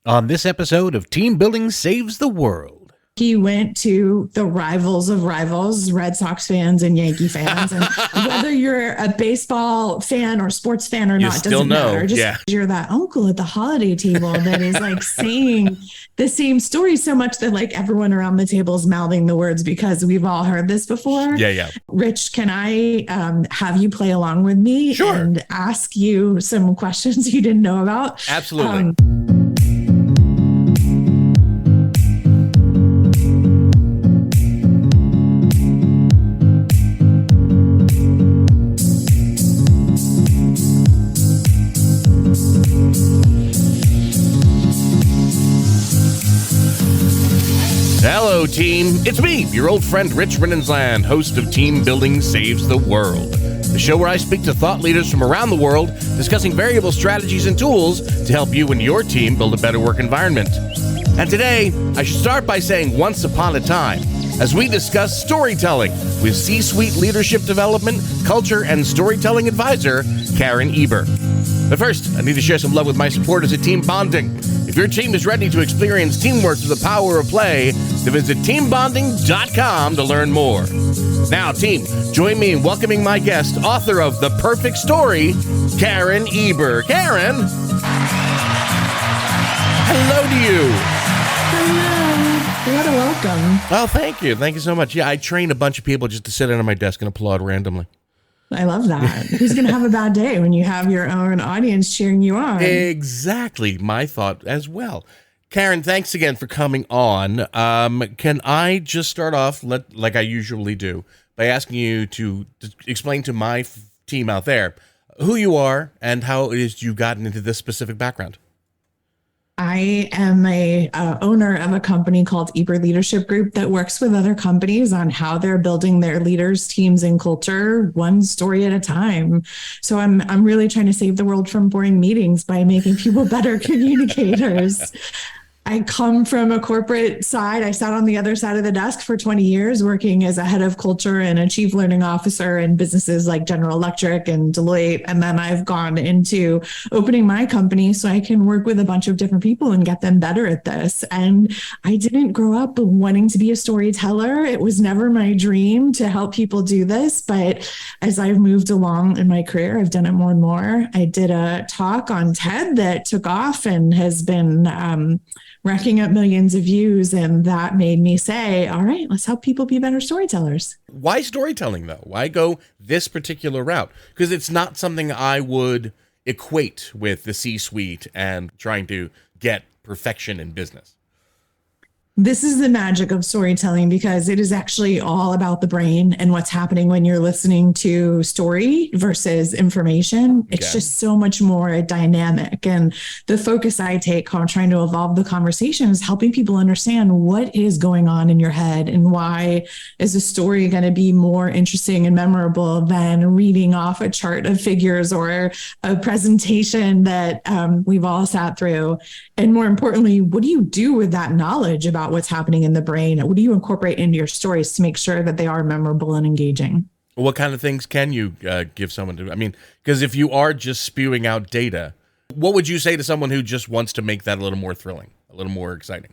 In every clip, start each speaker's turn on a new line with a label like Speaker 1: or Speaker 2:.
Speaker 1: On this episode of Team Building Saves the World.
Speaker 2: He went to the rivals of rivals, Red Sox fans and Yankee fans. And whether you're a baseball fan or sports fan or not, doesn't matter. Just you're that uncle at the holiday table that is like saying the same story so much that like everyone around the table is mouthing the words because we've all heard this before.
Speaker 1: Yeah.
Speaker 2: Rich, can I have you play along with me and ask you some questions you didn't know about?
Speaker 1: Absolutely. Hello, team. It's me, your old friend Rich Rinnensland, host of Team Building Saves the World, the show where I speak to thought leaders from around the world, discussing variable strategies and tools to help you and your team build a better work environment. And today, I should start by saying once upon a time, as we discuss storytelling with C-suite leadership development, culture, and storytelling advisor, Karen Eber. But first, I need to share some love with my supporters at Team Bonding. If your team is ready to experience teamwork through the power of play, then visit teambonding.com to learn more. Now, team, join me in welcoming my guest, author of The Perfect Story, Karen Eber. Karen! Hello to you.
Speaker 2: Hello. What a welcome.
Speaker 1: Oh, thank you. Thank you so much. Yeah, I train a bunch of people just to sit under my desk and applaud randomly.
Speaker 2: I love that. Who's going to have a bad day when you have your own audience cheering you on?
Speaker 1: Exactly. My thought as well. Karen, thanks again for coming on. Can I just start off, like I usually do, by asking you to explain to my team out there who you are and how it is you've gotten into this specific background?
Speaker 2: I am a owner of a company called Eber Leadership Group that works with other companies on how they're building their leaders, teams, and culture one story at a time. So I'm really trying to save the world from boring meetings by making people better communicators. I come from a corporate side. I sat on the other side of the desk for 20 years, working as a head of culture and a chief learning officer in businesses like General Electric and Deloitte. And then I've gone into opening my company so I can work with a bunch of different people and get them better at this. And I didn't grow up wanting to be a storyteller. It was never my dream to help people do this. But as I've moved along in my career, I've done it more and more. I did a talk on TED that took off and has been racking up millions of views. And that made me say, all right, let's help people be better storytellers.
Speaker 1: Why storytelling, though? Why go this particular route? Because it's not something I would equate with the C-suite and trying to get perfection in business.
Speaker 2: This is the magic of storytelling because it is actually all about the brain and what's happening when you're listening to story versus information. It's just so much more dynamic. And the focus I take on trying to evolve the conversation is helping people understand what is going on in your head and why is a story going to be more interesting and memorable than reading off a chart of figures or a presentation that we've all sat through. And more importantly, what do you do with that knowledge about what's happening in the brain? What do you incorporate into your stories to make sure that they are memorable and engaging?
Speaker 1: What kind of things can you give someone to? I mean, because if you are just spewing out data, what would you say to someone who just wants to make that a little more thrilling, a little more exciting?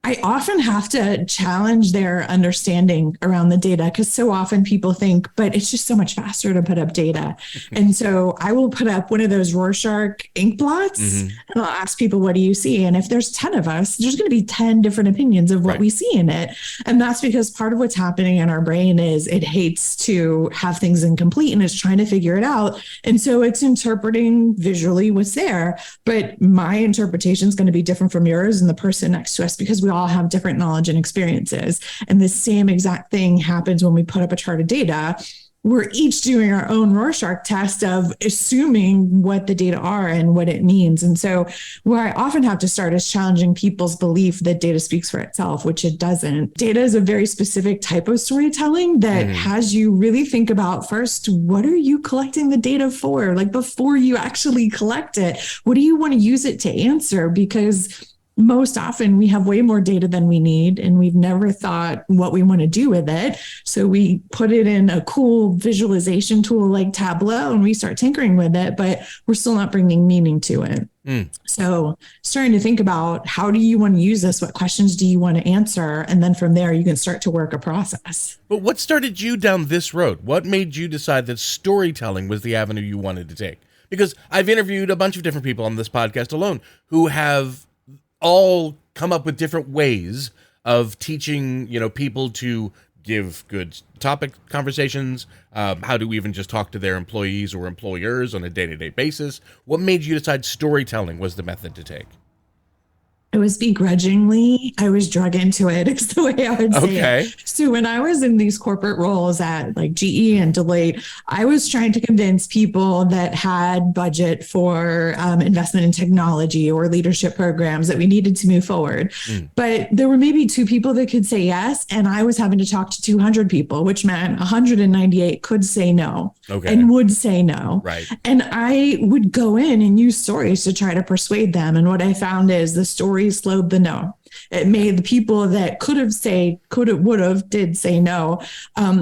Speaker 2: I often have to challenge their understanding around the data because so often people think, but it's just so much faster to put up data. And so I will put up one of those Rorschach ink blots and I'll ask people, what do you see? And if there's 10 of us, there's going to be 10 different opinions of what we see in it. And that's because part of what's happening in our brain is it hates to have things incomplete and it's trying to figure it out. And so it's interpreting visually what's there. But my interpretation is going to be different from yours and the person next to us because we all have different knowledge and experiences. And the same exact thing happens when we put up a chart of data. We're each doing our own Rorschach test of assuming what the data are and what it means. And so where I often have to start is challenging people's belief that data speaks for itself, which it doesn't. Data is a very specific type of storytelling that has you really think about first, what are you collecting the data for? Like before you actually collect it, what do you want to use it to answer? Because most often we have way more data than we need, and we've never thought what we want to do with it. So we put it in a cool visualization tool like Tableau and we start tinkering with it, but we're still not bringing meaning to it. So starting to think about, how do you want to use this? What questions do you want to answer? And then from there, you can start to work a process.
Speaker 1: But what started you down this road? What made you decide that storytelling was the avenue you wanted to take? Because I've interviewed a bunch of different people on this podcast alone who have all come up with different ways of teaching, people to give good topic conversations, how to even just talk to their employees or employers on a day-to-day basis. What made you decide storytelling was the method to take?
Speaker 2: It was begrudgingly. I was drug into it. It's the way I would say it. So when I was in these corporate roles at like GE and Deloitte, I was trying to convince people that had budget for investment in technology or leadership programs that we needed to move forward. But there were maybe 2 people that could say yes. And I was having to talk to 200 people, which meant 198 could say no and would say no.
Speaker 1: Right.
Speaker 2: And I would go in and use stories to try to persuade them. And what I found is the story slowed the no. It made the people that would have, did say no,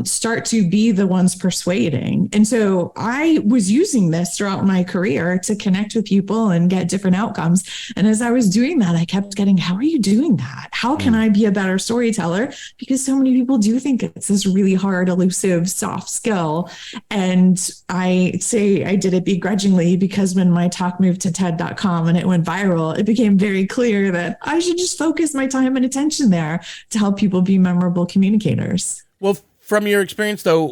Speaker 2: start to be the ones persuading. And so I was using this throughout my career to connect with people and get different outcomes. And as I was doing that, I kept getting, how are you doing that? How can I be a better storyteller? Because so many people do think it's this really hard, elusive, soft skill. And I say I did it begrudgingly, because when my talk moved to TED.com and it went viral, it became very clear that I should just focus my time and attention there to help people be memorable communicators.
Speaker 1: Well, from your experience, though,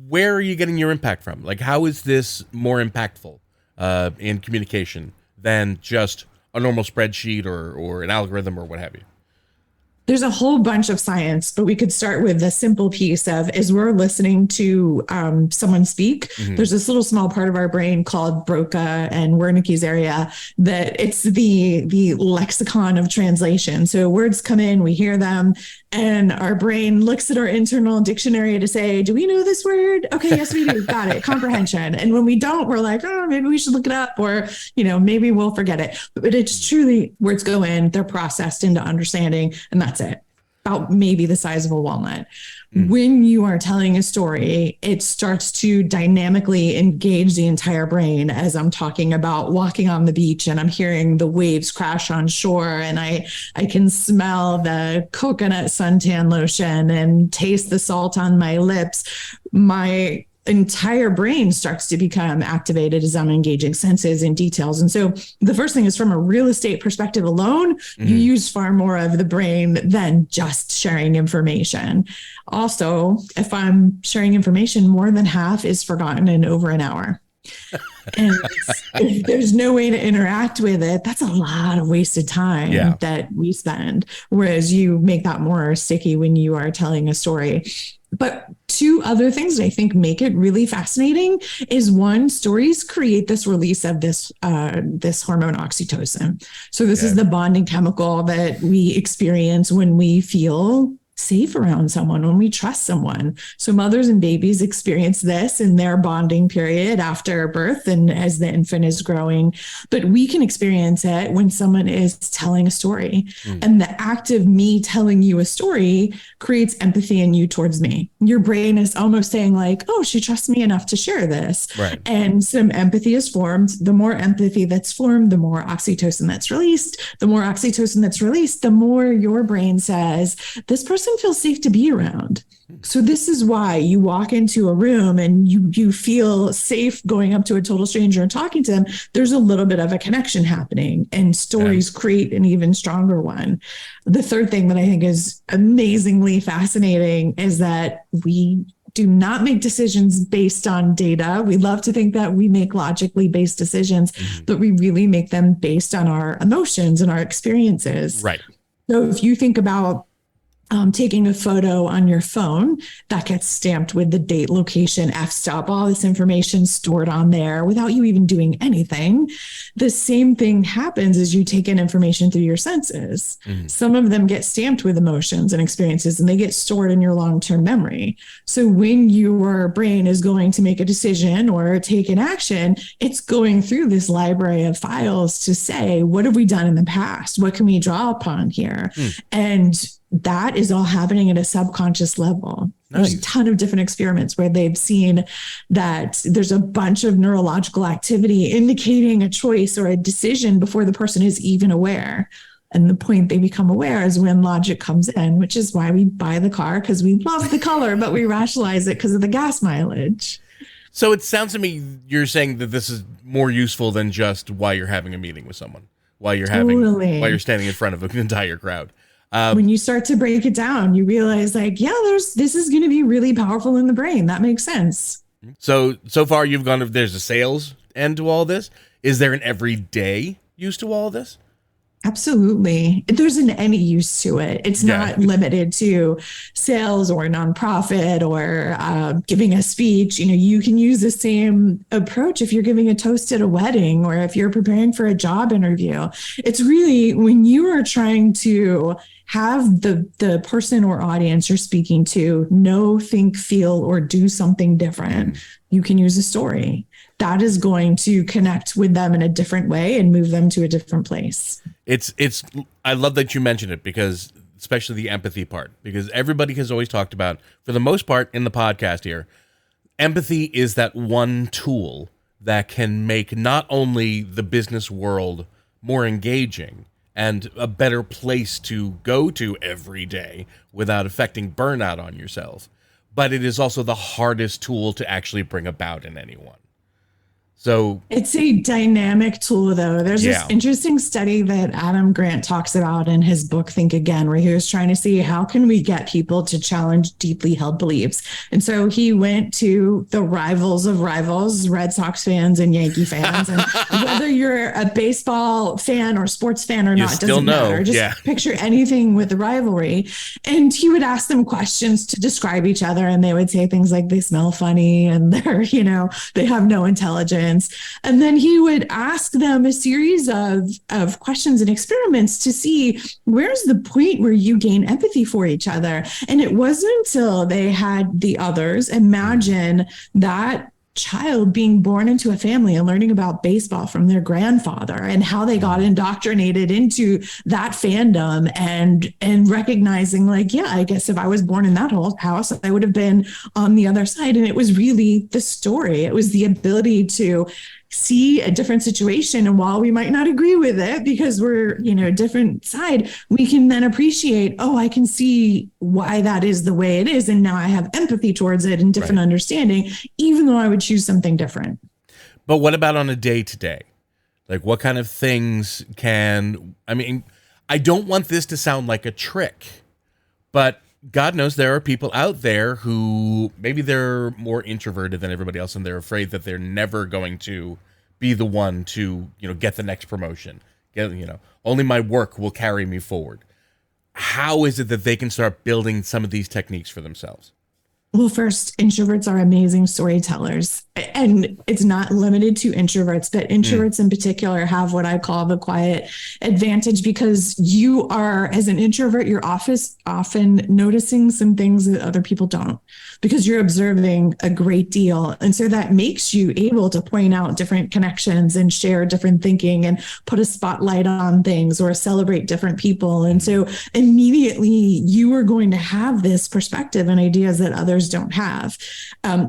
Speaker 1: where are you getting your impact from? Like, how is this more impactful in communication than just a normal spreadsheet or an algorithm or what have you?
Speaker 2: There's a whole bunch of science, but we could start with the simple piece of, as we're listening to someone speak, there's this little small part of our brain called Broca and Wernicke's area that it's the lexicon of translation. So words come in, we hear them, and our brain looks at our internal dictionary to say, do we know this word? Okay, yes, we do. Got it. Comprehension. And when we don't, we're like, oh, maybe we should look it up, or, maybe we'll forget it. But it's truly, words go in, they're processed into understanding, and that's it. About maybe the size of a walnut. When you are telling a story, it starts to dynamically engage the entire brain. As I'm talking about walking on the beach and I'm hearing the waves crash on shore, and I can smell the coconut suntan lotion and taste the salt on my lips, my entire brain starts to become activated as I'm engaging senses and details. And so the first thing is, from a real estate perspective alone, you use far more of the brain than just sharing information. Also, if I'm sharing information, more than half is forgotten in over an hour. And if there's no way to interact with it, that's a lot of wasted time that we spend. Whereas you make that more sticky when you are telling a story. But 2 other things that I think make it really fascinating is, one, stories create this release of this hormone oxytocin. So this is the bonding chemical that we experience when we feel safe around someone, when we trust someone. So mothers and babies experience this in their bonding period after birth and as the infant is growing. But we can experience it when someone is telling a story. And the act of me telling you a story creates empathy in you towards me. Your brain is almost saying like, oh, she trusts me enough to share this.
Speaker 1: Right.
Speaker 2: And some empathy is formed. The more empathy that's formed, the more oxytocin that's released. The more oxytocin that's released, the more your brain says, this person feels safe to be around. So this is why you walk into a room and you feel safe going up to a total stranger and talking to them. There's a little bit of a connection happening, and stories create an even stronger one. The third thing that I think is amazingly fascinating is that we do not make decisions based on data. We love to think that we make logically based decisions, but we really make them based on our emotions and our experiences.
Speaker 1: Right.
Speaker 2: So if you think about taking a photo on your phone that gets stamped with the date, location, f-stop, all this information stored on there without you even doing anything. The same thing happens as you take in information through your senses. Some of them get stamped with emotions and experiences, and they get stored in your long-term memory. So when your brain is going to make a decision or take an action, it's going through this library of files to say, what have we done in the past? What can we draw upon here? And that is all happening at a subconscious level. Nice. There's a ton of different experiments where they've seen that there's a bunch of neurological activity indicating a choice or a decision before the person is even aware. And the point they become aware is when logic comes in, which is why we buy the car, because we love the color, but we rationalize it because of the gas mileage.
Speaker 1: So it sounds to me you're saying that this is more useful than just while you're having a meeting with someone, while you're standing in front of an entire crowd.
Speaker 2: When you start to break it down, you realize this is going to be really powerful in the brain. That makes sense.
Speaker 1: So far you've gone, there's a sales end to all this. Is there an everyday use to all this?
Speaker 2: Absolutely. There's any use to it. It's not limited to sales or nonprofit or giving a speech. You can use the same approach if you're giving a toast at a wedding or if you're preparing for a job interview. It's really when you are trying to have the person or audience you're speaking to know, think, feel, or do something different, you can use a story. That is going to connect with them in a different way and move them to a different place.
Speaker 1: I love that you mentioned it, because especially the empathy part, because everybody has always talked about, for the most part in the podcast here, empathy is that one tool that can make not only the business world more engaging and a better place to go to every day without affecting burnout on yourself, but it is also the hardest tool to actually bring about in anyone. So
Speaker 2: it's a dynamic tool, though. There's this interesting study that Adam Grant talks about in his book, Think Again, where he was trying to see how can we get people to challenge deeply held beliefs. And so he went to the rivals of rivals, Red Sox fans and Yankee fans. And whether you're a baseball fan or sports fan or not, doesn't matter. Just picture anything with the rivalry. And he would ask them questions to describe each other. And they would say things like they smell funny and they're, they have no intelligence. And then he would ask them a series of questions and experiments to see where's the point where you gain empathy for each other. And it wasn't until they had the others imagine that child being born into a family and learning about baseball from their grandfather and how they got indoctrinated into that fandom and recognizing I guess if I was born in that whole house, I would have been on the other side. And it was really the story. It was the ability to see a different situation. And while we might not agree with it because we're, a different side, we can then appreciate, I can see why that is the way it is. And now I have empathy towards it and different understanding, even though I would choose something different.
Speaker 1: But what about on a day-to-day? Like what kind of things I don't want this to sound like a trick, but God knows there are people out there who maybe they're more introverted than everybody else and they're afraid that they're never going to be the one to, get the next promotion. Only my work will carry me forward. How is it that they can start building some of these techniques for themselves?
Speaker 2: Well, first, introverts are amazing storytellers, and it's not limited to introverts, but introverts in particular have what I call the quiet advantage, because you are, as an introvert, you're often noticing some things that other people don't, because you're observing a great deal. And so that makes you able to point out different connections and share different thinking and put a spotlight on things or celebrate different people. And so immediately you are going to have this perspective and ideas that others don't have.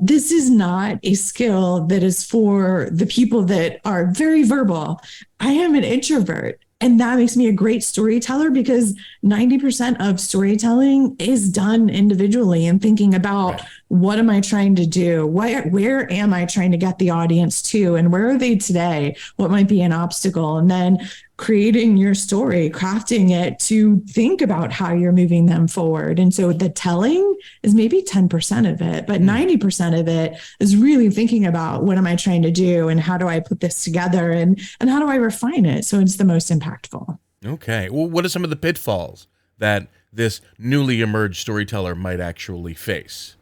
Speaker 2: This is not a skill that is for the people that are very verbal. I am an introvert. And that makes me a great storyteller, because 90% of storytelling is done individually and thinking about what am I trying to do? Where am I trying to get the audience to? And where are they today? What might be an obstacle? And then creating your story, crafting it to think about how you're moving them forward. And so the telling is maybe 10% of it, but 90% of it is really thinking about what am I trying to do and how do I put this together and how do I refine it so it's the most impactful.
Speaker 1: Okay. Well, what are some of the pitfalls that this newly emerged storyteller might actually face?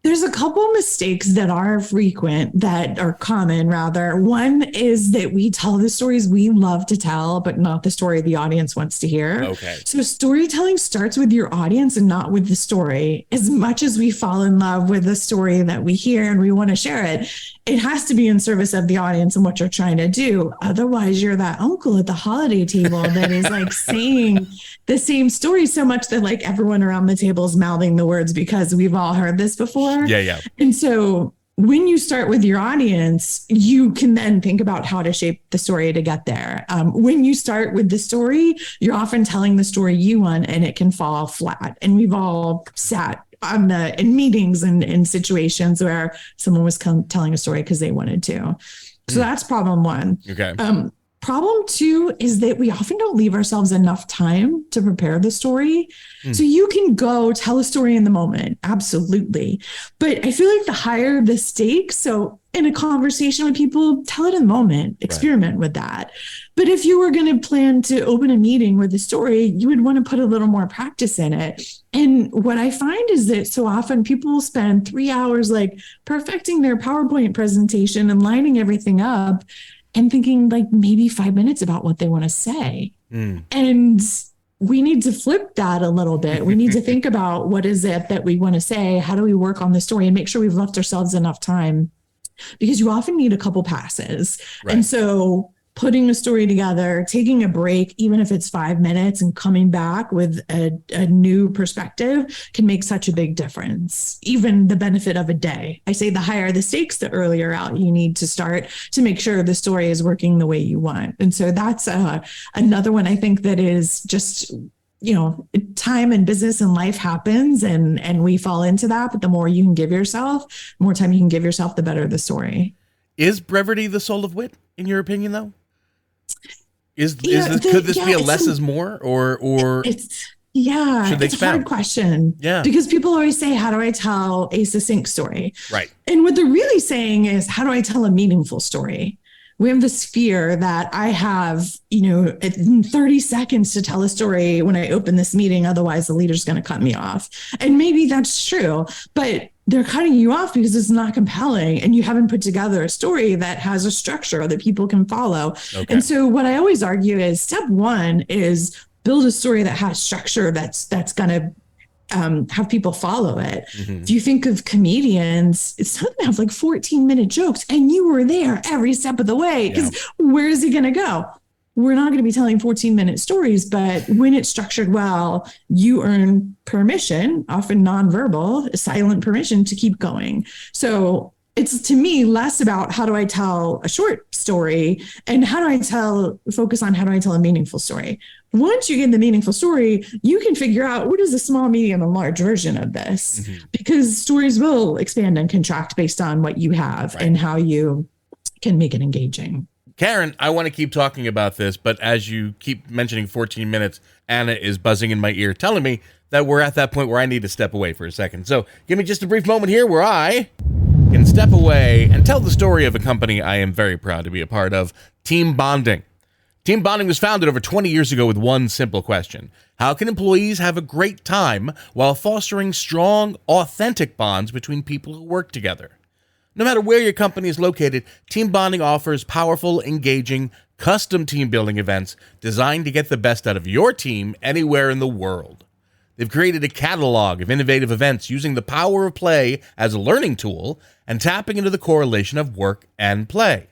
Speaker 2: There's a couple mistakes that are frequent, that are common rather. One is that we tell the stories we love to tell, but not the story the audience wants to hear.
Speaker 1: Okay.
Speaker 2: So storytelling starts with your audience and not with the story. As much as we fall in love with the story that we hear and we want to share it, it has to be in service of the audience and what you're trying to do. Otherwise, you're that uncle at the holiday table that is like saying the same story so much that like everyone around the table is mouthing the words because we've all heard this before.
Speaker 1: Yeah.
Speaker 2: And so when you start with your audience, you can then think about how to shape the story to get there. When you start with the story, you're often telling the story you want, and it can fall flat. And we've all sat in meetings and in situations where someone was telling a story because they wanted to. So that's problem one.
Speaker 1: Okay.
Speaker 2: Problem two is that we often don't leave ourselves enough time to prepare the story. So you can go tell a story in the moment. Absolutely. But I feel like the higher the stakes, so in a conversation with people, tell it in the moment, experiment with that. But if you were going to plan to open a meeting with a story, you would want to put a little more practice in it. And what I find is that so often people will spend 3 hours like perfecting their PowerPoint presentation and lining everything up, and thinking like maybe 5 minutes about what they want to say. And we need to flip that a little bit. We need to think about what is it that we want to say? How do we work on the story and make sure we've left ourselves enough time? Because you often need a couple passes. Right. And so putting a story together, taking a break, even if it's 5 minutes, and coming back with a new perspective can make such a big difference. Even the benefit of a day. I say the higher the stakes, the earlier out you need to start to make sure the story is working the way you want. And so that's another one I think that is just, time and business and life happens and we fall into that. But the more you can give yourself, the more time you can give yourself, the better the story.
Speaker 1: Is brevity the soul of wit, in your opinion, though? Could this be a less is more, or
Speaker 2: it's a hard question.
Speaker 1: Yeah,
Speaker 2: because people always say, "How do I tell a succinct story?"
Speaker 1: Right.
Speaker 2: And what they're really saying is, "How do I tell a meaningful story?" We have this fear that I have, 30 seconds to tell a story when I open this meeting. Otherwise, the leader's going to cut me off. And maybe that's true, but they're cutting you off because it's not compelling and you haven't put together a story that has a structure that people can follow. Okay. And so what I always argue is step one is build a story that has structure that's going to have people follow it. Mm-hmm. If you think of comedians, it's not gonna have like 14-minute jokes and you were there every step of the way because where is he going to go? We're not going to be telling 14-minute stories, but when it's structured well, you earn permission, often nonverbal, silent permission to keep going. So it's, to me, less about how do I tell a short story and how do I focus on how do I tell a meaningful story. Once you get the meaningful story, you can figure out what is the small, medium, and large version of this, because stories will expand and contract based on what you have and how you can make it engaging.
Speaker 1: Karen, I want to keep talking about this, but as you keep mentioning 14 minutes, Anna is buzzing in my ear, telling me that we're at that point where I need to step away for a second. So give me just a brief moment here where I can step away and tell the story of a company I am very proud to be a part of, Team Bonding. Team Bonding was founded over 20 years ago with one simple question: how can employees have a great time while fostering strong, authentic bonds between people who work together? No matter where your company is located, Team Bonding offers powerful, engaging, custom team building events designed to get the best out of your team anywhere in the world. They've created a catalog of innovative events using the power of play as a learning tool and tapping into the correlation of work and play.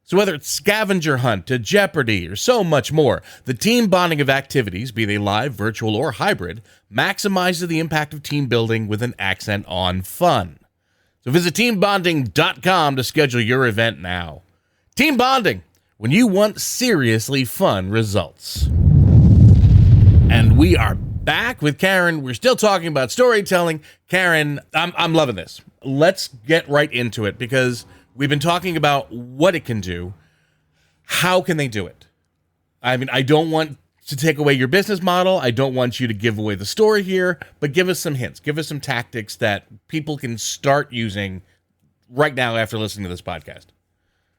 Speaker 1: So whether it's scavenger hunt to Jeopardy or so much more, the team bonding of activities, be they live, virtual, or hybrid, maximizes the impact of team building with an accent on fun. So visit teambonding.com to schedule your event now. Team Bonding, when you want seriously fun results. And we are back with Karen. We're still talking about storytelling. Karen, I'm loving this. Let's get right into it because we've been talking about what it can do. How can they do it? I mean, I don't want to take away your business model. I don't want you to give away the story here, but give us some hints. Give us some tactics that people can start using right now after listening to this podcast.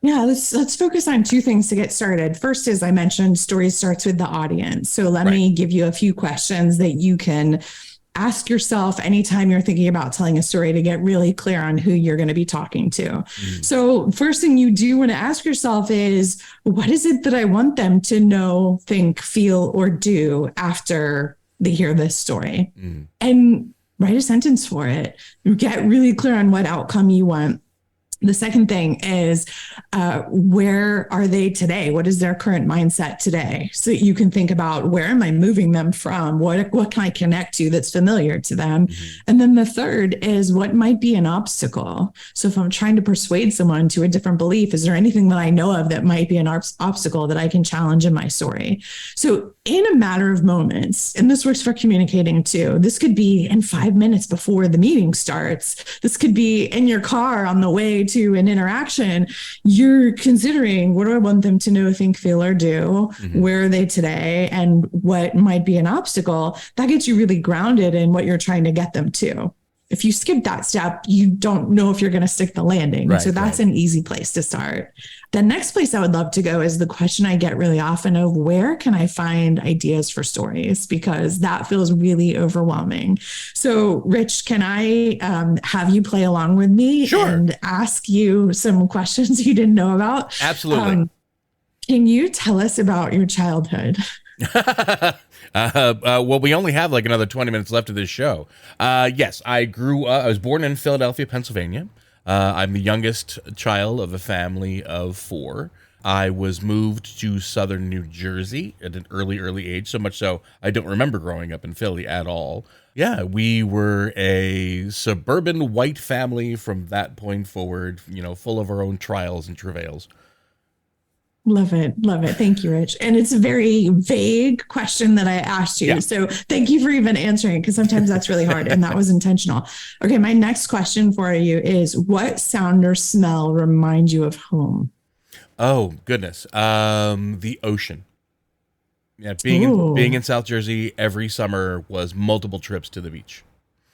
Speaker 2: Yeah, let's focus on two things to get started. First, as I mentioned, story starts with the audience. So let
Speaker 1: Right.
Speaker 2: me give you a few questions that you can ask yourself anytime you're thinking about telling a story to get really clear on who you're going to be talking to.
Speaker 1: Mm.
Speaker 2: So, first thing you do want to ask yourself is, what is it that I want them to know, think, feel, or do after they hear this story?
Speaker 1: Mm.
Speaker 2: And write a sentence for it. Get really clear on what outcome you want. The second thing is, where are they today? What is their current mindset today? So that you can think about, where am I moving them from? What can I connect to that's familiar to them?
Speaker 1: Mm-hmm.
Speaker 2: And then the third is, what might be an obstacle? So if I'm trying to persuade someone to a different belief, is there anything that I know of that might be an obstacle that I can challenge in my story? So in a matter of moments, and this works for communicating too, this could be in 5 minutes before the meeting starts. This could be in your car on the way to an interaction. You're considering, what do I want them to know, think, feel, or do?
Speaker 1: Mm-hmm.
Speaker 2: Where are they today? And what might be an obstacle? That gets you really grounded in what you're trying to get them to. If you skip that step, you don't know if you're going to stick the landing.
Speaker 1: Right,
Speaker 2: so that's
Speaker 1: right.
Speaker 2: an easy place to start. The next place I would love to go is the question I get really often of, where can I find ideas for stories? Because that feels really overwhelming. So, Rich, can I have you play along with me
Speaker 1: Sure.
Speaker 2: and ask you some questions you didn't know about?
Speaker 1: Absolutely.
Speaker 2: Can you tell us about your childhood?
Speaker 1: Well, we only have like another 20 minutes left of this show. Yes, I grew up, I was born in Philadelphia, Pennsylvania. I'm the youngest child of a family of four. I was moved to southern New Jersey at an early age, so much so I don't remember growing up in Philly at all. Yeah, we were a suburban white family from that point forward, full of our own trials and travails.
Speaker 2: Love it. Love it. Thank you, Rich. And it's a very vague question that I asked you.
Speaker 1: Yeah.
Speaker 2: So thank you for even answering, because sometimes that's really hard, and that was intentional. Okay. My next question for you is, what sound or smell reminds you of home?
Speaker 1: Oh, goodness. The ocean. Yeah, being
Speaker 2: Ooh.
Speaker 1: in South Jersey every summer was multiple trips to the beach.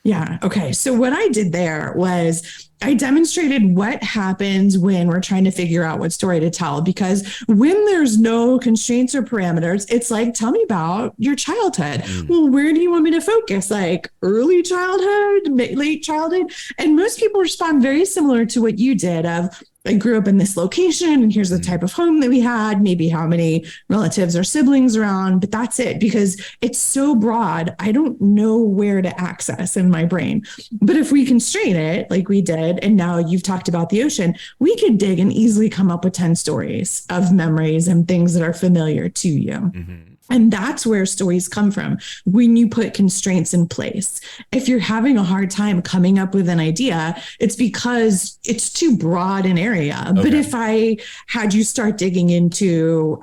Speaker 2: Yeah. Okay. So what I did there was I demonstrated what happens when we're trying to figure out what story to tell. Because when there's no constraints or parameters, it's like, tell me about your childhood.
Speaker 1: Mm.
Speaker 2: Well, where do you want me to focus? Like early childhood, late childhood? And most people respond very similar to what you did of, I grew up in this location, and here's the type of home that we had, maybe how many relatives or siblings around, but that's it, because it's so broad. I don't know where to access in my brain. But if we constrain it like we did, and now you've talked about the ocean, we could dig and easily come up with 10 stories of memories and things that are familiar to you.
Speaker 1: Mm-hmm.
Speaker 2: And that's where stories come from, when you put constraints in place. If you're having a hard time coming up with an idea, it's because it's too broad an area. Okay. But if I had you start digging into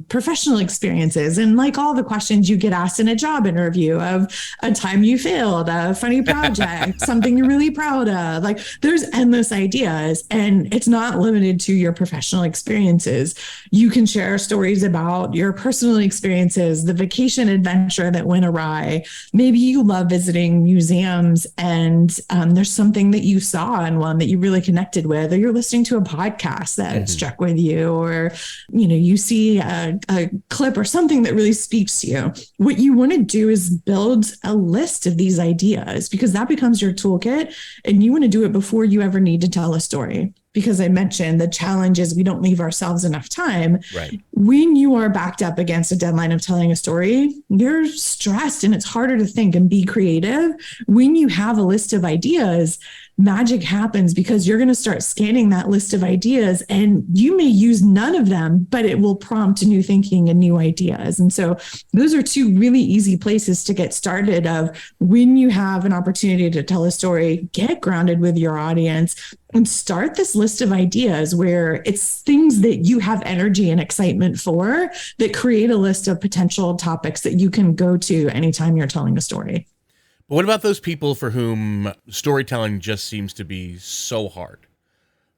Speaker 2: professional experiences, and like all the questions you get asked in a job interview of a time you failed, a funny project, something you're really proud of, like there's endless ideas, and it's not limited to your professional experiences. You can share stories about your personal experiences, the vacation adventure that went awry. Maybe you love visiting museums, and there's something that you saw in one that you really connected with, or you're listening to a podcast that struck with you, or you see a clip or something that really speaks to you. What you want to do is build a list of these ideas, because that becomes your toolkit, and you want to do it before you ever need to tell a story. Because I mentioned the challenge is we don't leave ourselves enough time.
Speaker 1: Right.
Speaker 2: When you are backed up against a deadline of telling a story, you're stressed, and it's harder to think and be creative. When you have a list of ideas, magic happens, because you're going to start scanning that list of ideas, and you may use none of them, but it will prompt new thinking and new ideas. And so those are two really easy places to get started of, when you have an opportunity to tell a story, get grounded with your audience and start this list of ideas where it's things that you have energy and excitement for, that create a list of potential topics that you can go to anytime you're telling a story.
Speaker 1: But what about those people for whom storytelling just seems to be so hard?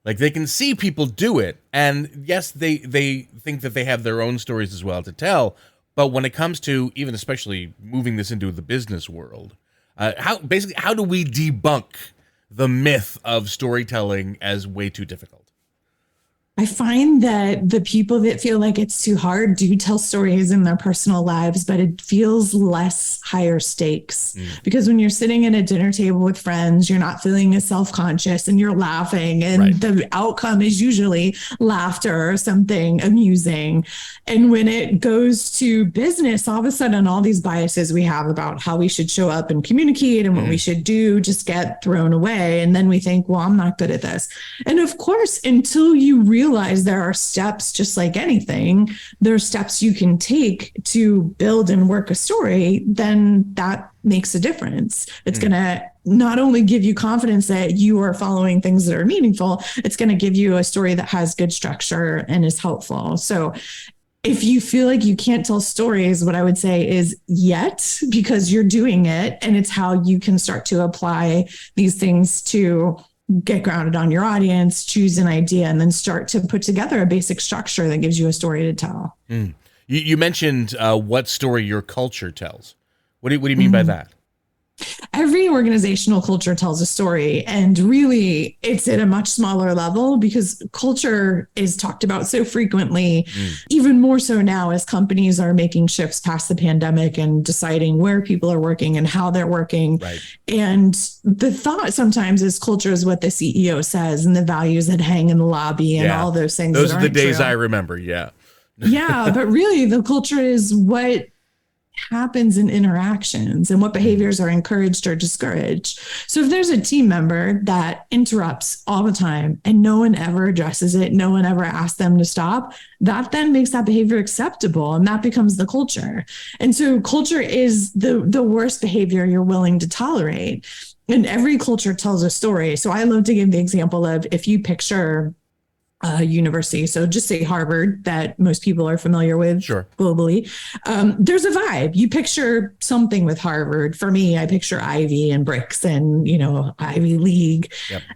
Speaker 1: Like, they can see people do it, and yes, they think that they have their own stories as well to tell, but when it comes to, even especially moving this into the business world, how do we debunk the myth of storytelling as way too difficult?
Speaker 2: I find that the people that feel like it's too hard do tell stories in their personal lives, but it feels less higher stakes because when you're sitting at a dinner table with friends, you're not feeling as self-conscious and you're laughing, and the outcome is usually laughter or something amusing. And when it goes to business, all of a sudden, all these biases we have about how we should show up and communicate and what we should do just get thrown away. And then we think, well, I'm not good at this. And of course, until you realize there are steps, just like anything, there are steps you can take to build and work a story, then that makes a difference. It's going to not only give you confidence that you are following things that are meaningful, it's going to give you a story that has good structure and is helpful. So if you feel like you can't tell stories, what I would say is yet, because you're doing it, and it's how you can start to apply these things to get grounded on your audience, choose an idea, and then start to put together a basic structure that gives you a story to tell.
Speaker 1: You mentioned what story your culture tells. What do you mean by that?
Speaker 2: Every organizational culture tells a story, and really it's at a much smaller level because culture is talked about so frequently, even more so now as companies are making shifts past the pandemic and deciding where people are working and how they're working. And the thought sometimes is culture is what the CEO says and the values that hang in the lobby and all those things.
Speaker 1: Those are the days I remember. Yeah,
Speaker 2: but really the culture is what happens in interactions and what behaviors are encouraged or discouraged. So if there's a team member that interrupts all the time and no one ever addresses it, no one ever asks them to stop, that then makes that behavior acceptable, and that becomes the culture. And so culture is the worst behavior you're willing to tolerate. And every culture tells a story. So I love to give the example of, if you picture university, so just say Harvard, that most people are familiar with globally, there's a vibe. You picture something with Harvard. For me, I picture Ivy and bricks and, Ivy League.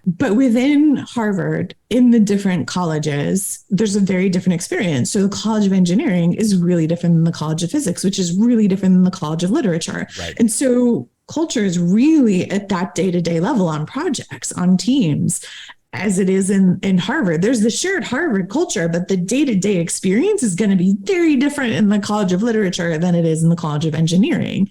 Speaker 2: But within Harvard, in the different colleges, there's a very different experience. So the College of Engineering is really different than the College of Physics, which is really different than the College of Literature. And so culture is really at that day-to-day level on projects, on teams, as it is in Harvard. There's the shared Harvard culture, but the day-to-day experience is going to be very different in the College of Literature than it is in the College of Engineering.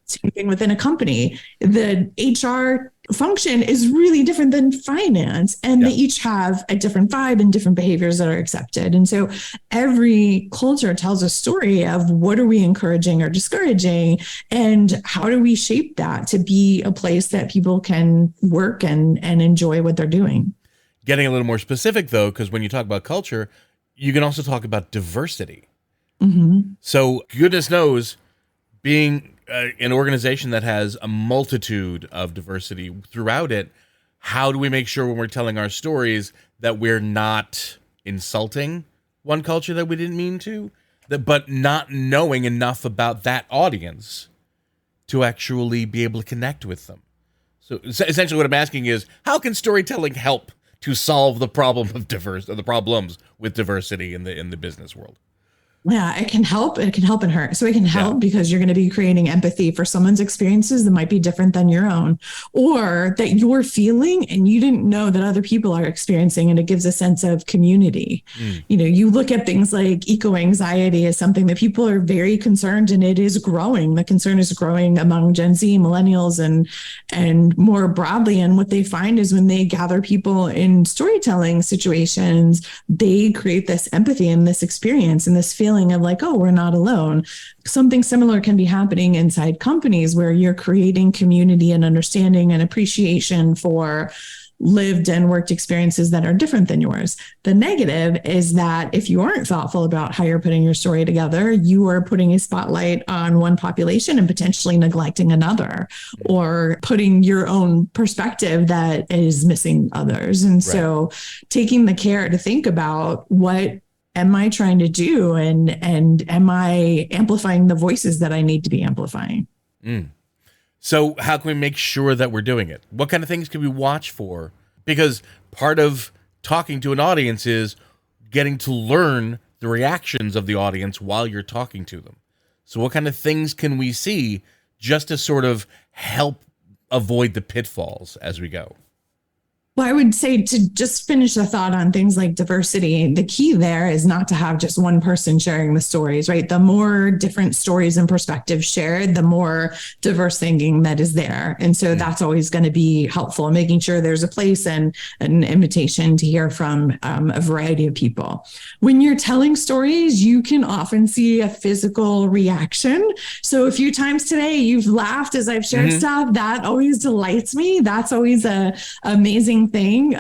Speaker 2: Same thing within a company. The HR function is really different than finance, and they each have a different vibe and different behaviors that are accepted. And so every culture tells a story of what are we encouraging or discouraging, and how do we shape that to be a place that people can work and enjoy what they're doing.
Speaker 1: Getting a little more specific, though, because when you talk about culture, you can also talk about diversity. So goodness knows, being an organization that has a multitude of diversity throughout it, how do we make sure when we're telling our stories that we're not insulting one culture that we didn't mean to, but not knowing enough about that audience to actually be able to connect with them? So essentially what I'm asking is, how can storytelling help to solve the problem of the problems with diversity in the business world?
Speaker 2: Yeah, it can help. It can help and hurt. So it can help because you're going to be creating empathy for someone's experiences that might be different than your own, or that you're feeling and you didn't know that other people are experiencing. And it gives a sense of community. You look at things like eco-anxiety as something that people are very concerned, and it is growing. The concern is growing among Gen Z, millennials, and more broadly. And what they find is when they gather people in storytelling situations, they create this empathy and this experience and this feeling of like, oh, we're not alone. Something similar can be happening inside companies where you're creating community and understanding and appreciation for lived and worked experiences that are different than yours. The negative is that if you aren't thoughtful about how you're putting your story together, you are putting a spotlight on one population and potentially neglecting another, or putting your own perspective that is missing others. And so taking the care to think about, what am I trying to do? And am I amplifying the voices that I need to be amplifying?
Speaker 1: So how can we make sure that we're doing it? What kind of things can we watch for? Because part of talking to an audience is getting to learn the reactions of the audience while you're talking to them. So what kind of things can we see just to sort of help avoid the pitfalls as we go?
Speaker 2: Well, I would say, to just finish the thought on things like diversity, the key there is not to have just one person sharing the stories, right? The more different stories and perspectives shared, the more diverse thinking that is there. And so that's always going to be helpful, making sure there's a place and an invitation to hear from a variety of people. When you're telling stories, you can often see a physical reaction. So a few times today, you've laughed as I've shared stuff. That always delights me. That's always a amazing thing.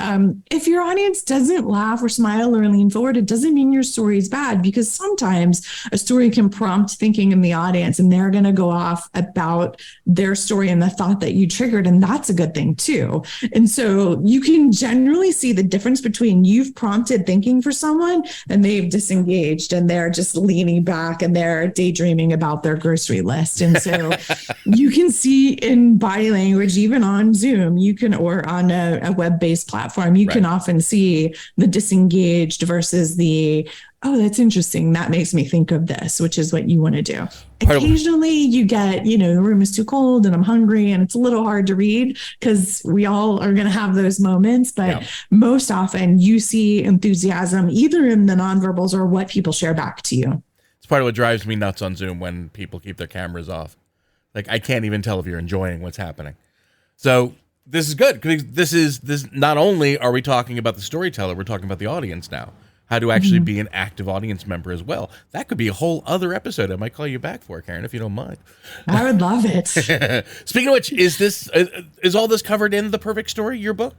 Speaker 2: If your audience doesn't laugh or smile or lean forward, it doesn't mean your story is bad, because sometimes a story can prompt thinking in the audience and they're going to go off about their story and the thought that you triggered. And that's a good thing too. And so you can generally see the difference between you've prompted thinking for someone and they've disengaged and they're just leaning back and they're daydreaming about their grocery list. And so you can see in body language, even on Zoom, or on a web-based platform, you can often see the disengaged versus the, oh, that's interesting, that makes me think of this, which is what you want to do. Occasionally you get, the room is too cold and I'm hungry and it's a little hard to read, because we all are going to have those moments. But most often you see enthusiasm either in the nonverbals or what people share back to you.
Speaker 1: It's part of what drives me nuts on Zoom when people keep their cameras off. Like, I can't even tell if you're enjoying what's happening. So this is good, because this not only are we talking about the storyteller, we're talking about the audience now. How to actually be an active audience member as well. That could be a whole other episode I might call you back for, Karen, if you don't mind.
Speaker 2: I would love it.
Speaker 1: Speaking of which, is all this covered in The Perfect Story, your book?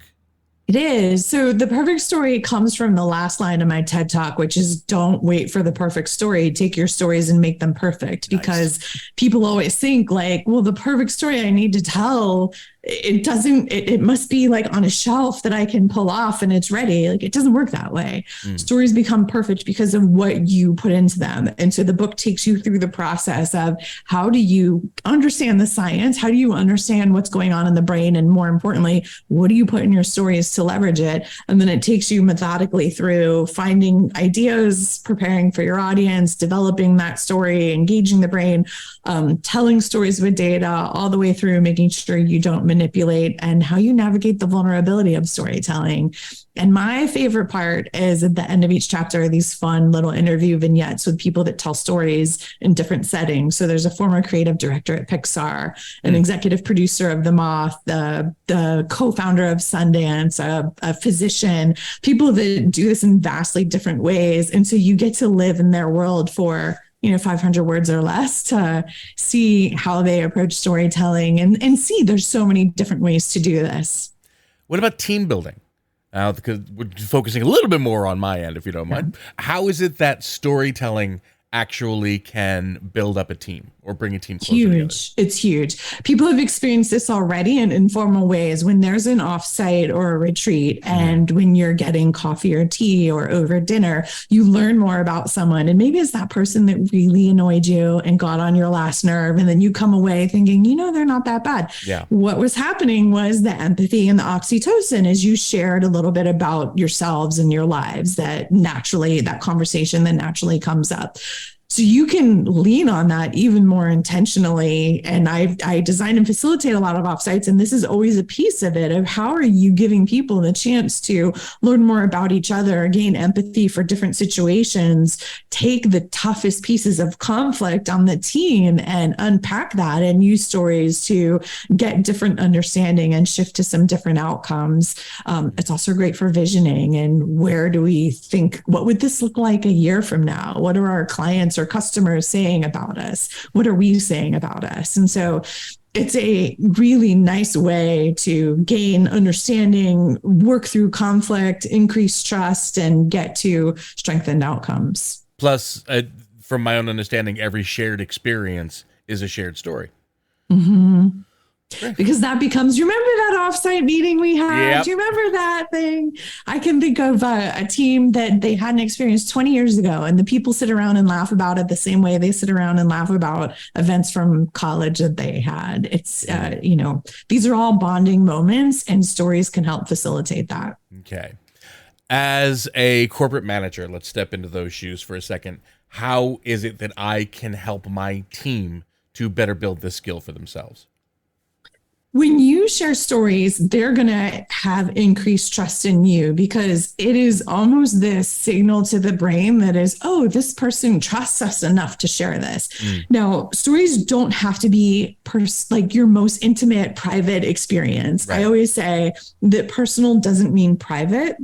Speaker 2: It is. So the perfect story comes from the last line of my TED Talk, which is, don't wait for the perfect story. Take your stories and make them perfect. Because people always think like, well, the perfect story I need to tell, it must be like on a shelf that I can pull off and it's ready. Like, it doesn't work that way. Stories become perfect because of what you put into them. And so the book takes you through the process of, how do you understand the science? How do you understand what's going on in the brain? And more importantly, what do you put in your stories to leverage it? And then it takes you methodically through finding ideas, preparing for your audience, developing that story, engaging the brain, telling stories with data, all the way through making sure you don't manipulate, and how you navigate the vulnerability of storytelling. And my favorite part is at the end of each chapter are these fun little interview vignettes with people that tell stories in different settings. So there's a former creative director at Pixar, an executive producer of The Moth, the co-founder of Sundance, a physician, people that do this in vastly different ways. And so you get to live in their world for 500 words or less to see how they approach storytelling and see there's so many different ways to do this.
Speaker 1: What about team building? Because we're focusing a little bit more on my end, if you don't mind. How is it that storytelling actually can build up a team or bring a team closer together?
Speaker 2: It's huge. People have experienced this already in informal ways. When there's an offsite or a retreat, and when you're getting coffee or tea or over dinner, you learn more about someone. And maybe it's that person that really annoyed you and got on your last nerve. And then you come away thinking, they're not that bad.
Speaker 1: Yeah.
Speaker 2: What was happening was the empathy and the oxytocin, as you shared a little bit about yourselves and your lives, that conversation that naturally comes up. So you can lean on that even more intentionally. And I design and facilitate a lot of offsites. And this is always a piece of it, of how are you giving people the chance to learn more about each other, gain empathy for different situations, take the toughest pieces of conflict on the team and unpack that and use stories to get different understanding and shift to some different outcomes. It's also great for visioning. And where do we think, what would this look like a year from now? What are our clients or customers saying about us? What are we saying about us? And so it's a really nice way to gain understanding, work through conflict, increase trust, and get to strengthened outcomes.
Speaker 1: Plus, from my own understanding, every shared experience is a shared story.
Speaker 2: Because that becomes, you remember that offsite meeting we had?
Speaker 1: Yep.
Speaker 2: Do you remember that thing? I can think of a team that they had an experience 20 years ago, and the people sit around and laugh about it the same way they sit around and laugh about events from college that they had. It's, these are all bonding moments, and stories can help facilitate that.
Speaker 1: Okay. As a corporate manager, let's step into those shoes for a second. How is it that I can help my team to better build this skill for themselves?
Speaker 2: When you share stories, they're going to have increased trust in you because it is almost this signal to the brain that is, oh, this person trusts us enough to share this. Now, stories don't have to be like your most intimate, private experience. Right. I always say that personal doesn't mean private.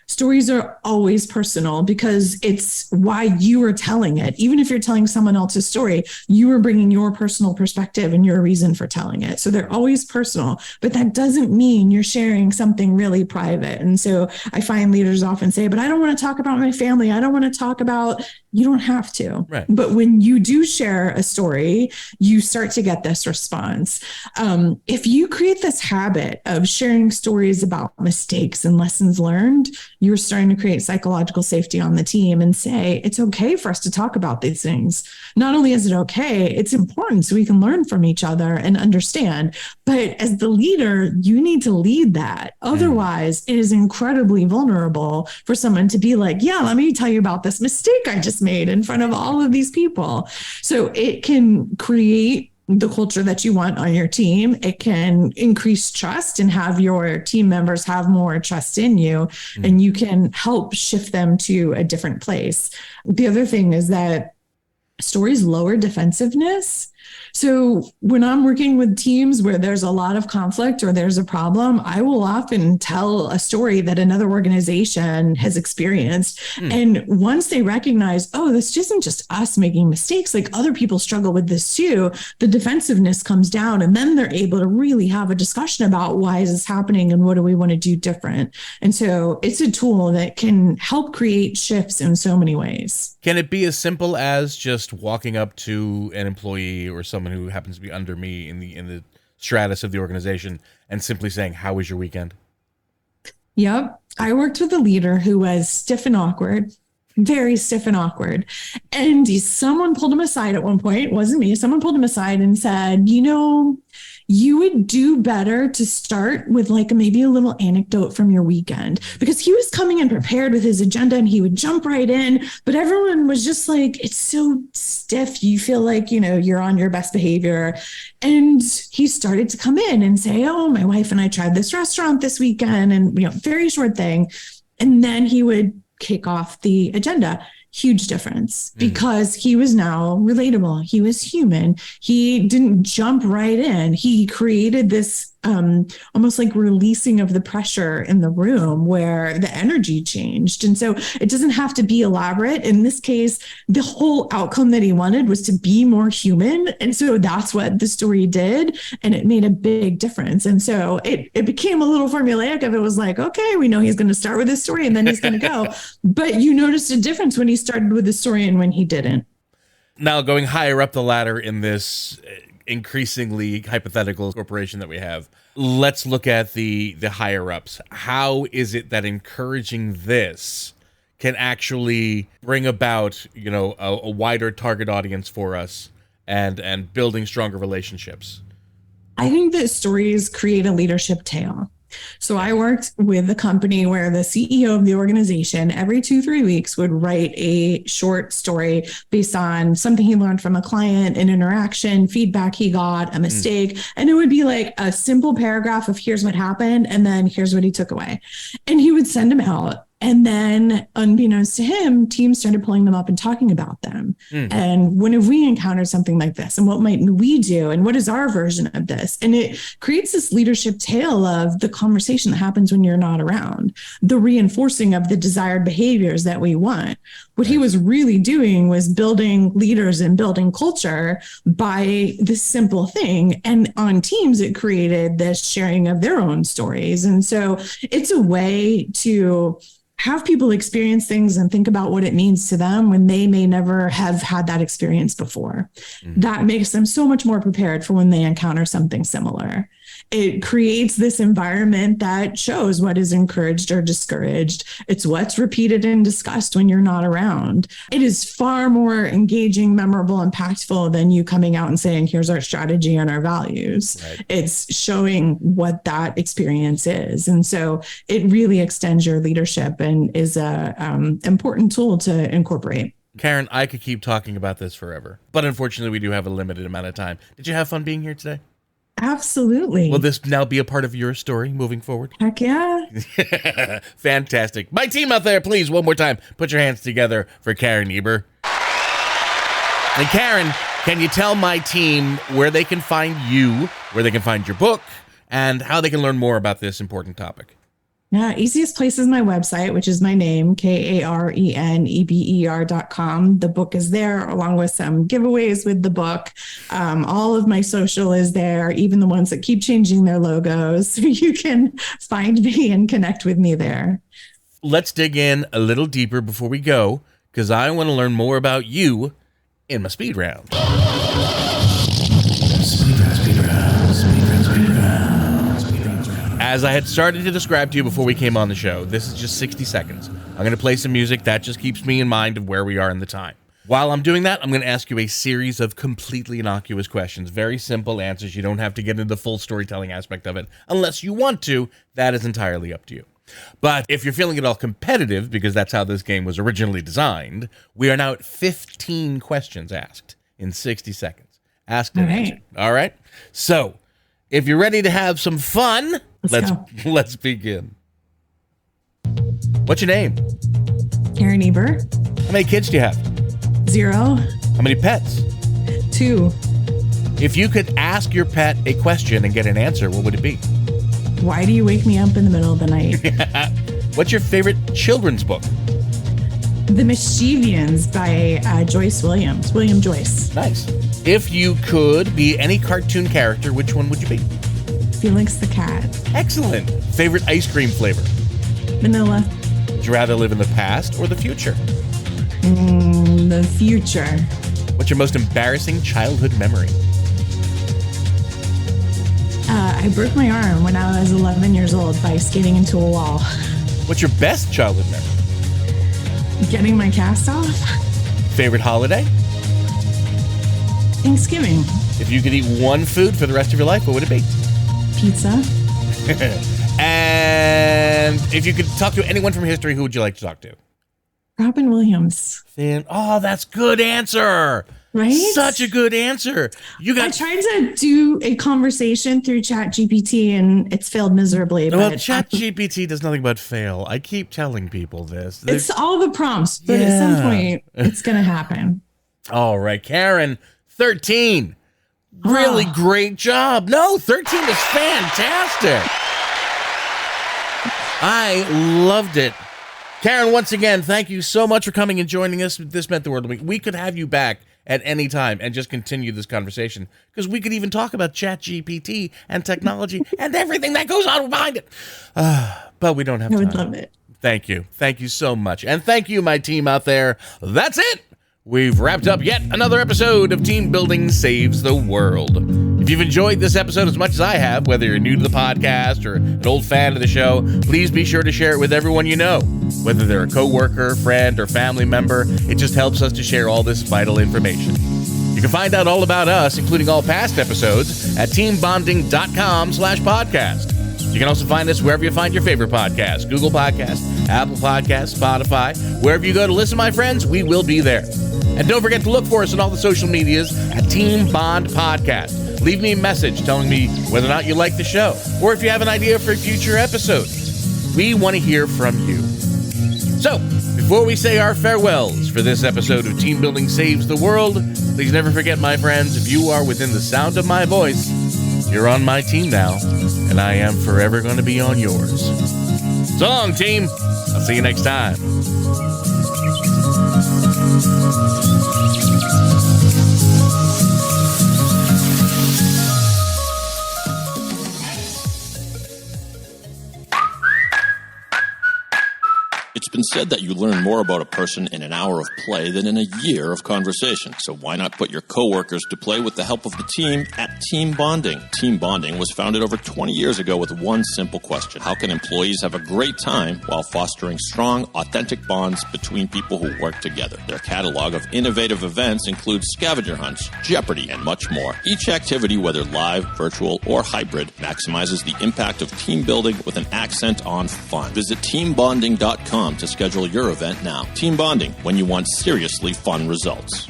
Speaker 2: Stories are always personal because it's why you are telling it. Even if you're telling someone else's story, you are bringing your personal perspective and your reason for telling it. So they're always personal, but that doesn't mean you're sharing something really private. And so I find leaders often say, but I don't want to talk about my family. I don't want to talk about, you don't have to. Right. But when you do share a story, you start to get this response. If you create this habit of sharing stories about mistakes and lessons learned, you're starting to create psychological safety on the team and say, it's okay for us to talk about these things. Not only is it okay, it's important so we can learn from each other and understand. But as the leader, you need to lead that. Otherwise, it is incredibly vulnerable for someone to be like, yeah, let me tell you about this mistake I just made in front of all of these people. So it can create the culture that you want on your team. It can increase trust and have your team members have more trust in you, and you can help shift them to a different place. The other thing is that stories lower defensiveness. So when I'm working with teams where there's a lot of conflict or there's a problem, I will often tell a story that another organization has experienced. And once they recognize, oh, this isn't just us making mistakes, like other people struggle with this too, the defensiveness comes down, and then they're able to really have a discussion about why is this happening and what do we want to do different. And so it's a tool that can help create shifts in so many ways.
Speaker 1: Can it be as simple as just walking up to an employee or someone who happens to be under me in the stratus of the organization and simply saying, how was your weekend?
Speaker 2: Yep. I worked with a leader who was stiff and awkward, very stiff and awkward. And someone pulled him aside at one point. It wasn't me. Someone pulled him aside and said, you would do better to start with maybe a little anecdote from your weekend, because he was coming in prepared with his agenda and he would jump right in. But everyone was just like, it's so stiff. You feel like, you're on your best behavior. And he started to come in and say, oh, my wife and I tried this restaurant this weekend, and, very short thing. And then he would kick off the agenda. Huge difference because he was now relatable. He was human. He didn't jump right in. He created this almost like releasing of the pressure in the room where the energy changed. And so it doesn't have to be elaborate. In this case, the whole outcome that he wanted was to be more human. And so that's what the story did. And it made a big difference. And so it became a little formulaic of it was like, okay, we know he's going to start with this story and then he's going to go. But you noticed a difference when he started with the story and when he didn't.
Speaker 1: Now, going higher up the ladder in this increasingly hypothetical corporation that we have, let's look at the higher ups. How is it that encouraging this can actually bring about, a wider target audience for us and building stronger relationships?
Speaker 2: I think that stories create a leadership tail. So I worked with a company where the CEO of the organization every 2-3 weeks would write a short story based on something he learned from a client, an interaction, feedback he got, a mistake. And it would be like a simple paragraph of here's what happened and then here's what he took away. And he would send them out. And then unbeknownst to him, teams started pulling them up and talking about them. And when have we encountered something like this? And what might we do? And what is our version of this? And it creates this leadership tale of the conversation that happens when you're not around, the reinforcing of the desired behaviors that we want. What he was really doing was building leaders and building culture by this simple thing. And on teams, it created this sharing of their own stories. And so it's a way to have people experience things and think about what it means to them when they may never have had that experience before. That makes them so much more prepared for when they encounter something similar. It creates this environment that shows what is encouraged or discouraged. It's what's repeated and discussed when you're not around. It is far more engaging, memorable, impactful than you coming out and saying, here's our strategy and our values. Right. It's showing what that experience is. And so it really extends your leadership and is a important tool to incorporate.
Speaker 1: Karen, I could keep talking about this forever, but unfortunately we do have a limited amount of time. Did you have fun being here today?
Speaker 2: Absolutely.
Speaker 1: Will this now be a part of your story moving forward?
Speaker 2: Heck yeah.
Speaker 1: Fantastic. My team out there, please, one more time, put your hands together for Karen Eber. And Karen, can you tell my team where they can find you, where they can find your book, and how they can learn more about this important topic?
Speaker 2: Yeah, easiest place is my website, which is my name, KarenEber.com. The book is there along with some giveaways with the book. All of my social is there, even the ones that keep changing their logos. So you can find me and connect with me there.
Speaker 1: Let's dig in a little deeper before we go, because I want to learn more about you in my speed round. As I had started to describe to you before we came on the show, this is just 60 seconds. I'm going to play some music that just keeps me in mind of where we are in the time. While I'm doing that, I'm going to ask you a series of completely innocuous questions. Very simple answers. You don't have to get into the full storytelling aspect of it unless you want to. That is entirely up to you. But if you're feeling it all competitive, because that's how this game was originally designed, we are now at 15 questions asked in 60 seconds. Asked and answered. All right? So, if you're ready to have some fun, let's begin. What's your name?
Speaker 2: Karen Eber.
Speaker 1: How many kids do you have?
Speaker 2: 0.
Speaker 1: How many pets?
Speaker 2: 2.
Speaker 1: If you could ask your pet a question and get an answer, what would it be?
Speaker 2: Why do you wake me up in the middle of the night?
Speaker 1: What's your favorite children's book?
Speaker 2: The Mischievans by William Joyce.
Speaker 1: Nice. If you could be any cartoon character, which one would you be?
Speaker 2: Felix the cat.
Speaker 1: Excellent. Favorite ice cream flavor?
Speaker 2: Vanilla.
Speaker 1: Would you rather live in the past or the future?
Speaker 2: The future.
Speaker 1: What's your most embarrassing childhood memory?
Speaker 2: I broke my arm when I was 11 years old by skating into a wall.
Speaker 1: What's your best childhood memory?
Speaker 2: Getting my cast off.
Speaker 1: Favorite holiday?
Speaker 2: Thanksgiving.
Speaker 1: If you could eat one food for the rest of your life, what would it be?
Speaker 2: Pizza.
Speaker 1: And if you could talk to anyone from history, who would you like to talk to?
Speaker 2: Robin Williams.
Speaker 1: Oh, that's good answer.
Speaker 2: Right?
Speaker 1: Such a good answer.
Speaker 2: I tried to do a conversation through ChatGPT and it's failed miserably.
Speaker 1: Well, ChatGPT does nothing but fail. I keep telling people this.
Speaker 2: It's all the prompts, but at some point it's going to happen.
Speaker 1: All right, Karen, 13. Really great job. No, 13 is fantastic. I loved it. Karen, once again, thank you so much for coming and joining us. This meant the world to me. We could have you back at any time and just continue this conversation, because we could even talk about ChatGPT and technology and everything that goes on behind it. But we don't have time.
Speaker 2: I would love it.
Speaker 1: Thank you. Thank you so much. And thank you, my team out there. That's it. We've wrapped up yet another episode of Team Building Saves the World. If you've enjoyed this episode as much as I have, whether you're new to the podcast or an old fan of the show, please be sure to share it with everyone you know. Whether they're a coworker, friend, or family member, it just helps us to share all this vital information. You can find out all about us, including all past episodes, at teambonding.com/podcast. You can also find us wherever you find your favorite podcasts: Google Podcasts, Apple Podcasts, Spotify. Wherever you go to listen, my friends, we will be there. And don't forget to look for us on all the social medias at Team Bond Podcast. Leave me a message telling me whether or not you like the show, or if you have an idea for a future episode. We want to hear from you. So, before we say our farewells for this episode of Team Building Saves the World, please never forget, my friends, if you are within the sound of my voice, you're on my team now, and I am forever going to be on yours. So long, team. I'll see you next time.
Speaker 3: It's been said that you learn more about a person in an hour of play than in a year of conversation. So why not put your coworkers to play with the help of the team at Team Bonding? Team Bonding was founded over 20 years ago with one simple question: how can employees have a great time while fostering strong, authentic bonds between people who work together? Their catalog of innovative events includes scavenger hunts, Jeopardy, and much more. Each activity, whether live, virtual, or hybrid, maximizes the impact of team building with an accent on fun. Visit teambonding.com to schedule your event now. Team Bonding, when you want seriously fun results.